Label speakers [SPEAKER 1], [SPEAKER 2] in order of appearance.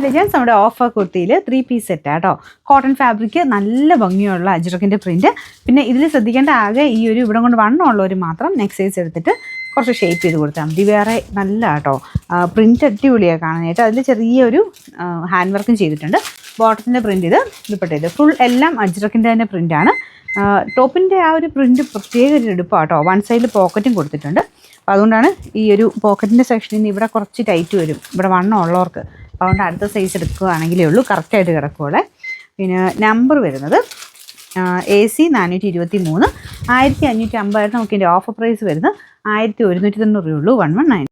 [SPEAKER 1] Legends നമ്മുടെ offer കുർത്തിയിൽ 3 piece സെറ്റാട്ടോ. Cotton fabric, നല്ല ഭംഗിയുള്ള അജ്രക്കിൻ്റെ പ്രിൻറ്റ്. പിന്നെ ഇതിൽ ശ്രദ്ധിക്കേണ്ട ആകെ ഈ ഒരു ഇവിടെ കൊണ്ട് വണ്ണമുള്ളവർ മാത്രം നെക്സ്റ്റ് സൈസ് എടുത്തിട്ട് കുറച്ച് ഷേപ്പ് ചെയ്ത് കൊടുത്താൽ മതി. വേറെ നല്ല കേട്ടോ, പ്രിൻറ്റ് അടിപൊളിയാണ് കാണാനായിട്ട്. അതിൽ ചെറിയൊരു ഹാൻഡ് വർക്കും ചെയ്തിട്ടുണ്ട്. ബോട്ടത്തിൻ്റെ പ്രിൻറ്റ് ഇത്, ദുപ്പട്ട ഫുൾ എല്ലാം അജ്രക്കിൻ്റെ തന്നെ പ്രിൻ്റാണ്. ടോപ്പിൻ്റെ ആ ഒരു പ്രിൻറ്റ് പ്രത്യേക ഒരു എടുപ്പാട്ടോ. വൺ സൈഡിൽ പോക്കറ്റും കൊടുത്തിട്ടുണ്ട്. അപ്പോൾ അതുകൊണ്ടാണ് ഈ ഒരു പോക്കറ്റിൻ്റെ സെക്ഷനിൽ നിന്ന് ഇവിടെ കുറച്ച് ടൈറ്റ് വരും, ഇവിടെ വണ്ണം ഉള്ളവർക്ക്. അപ്പോൾ അതുകൊണ്ട് അടുത്ത സൈസ് എടുക്കുകയാണെങ്കിലേ ഉള്ളൂ കറക്റ്റായിട്ട് കിടക്കുകയുള്ളേ. പിന്നെ നമ്പർ വരുന്നത് AC 423, 1550 നമുക്ക് ഇതിൻ്റെ ഓഫർ പ്രൈസ് വരുന്നത് 1190 രൂപയുള്ളൂ. 1190.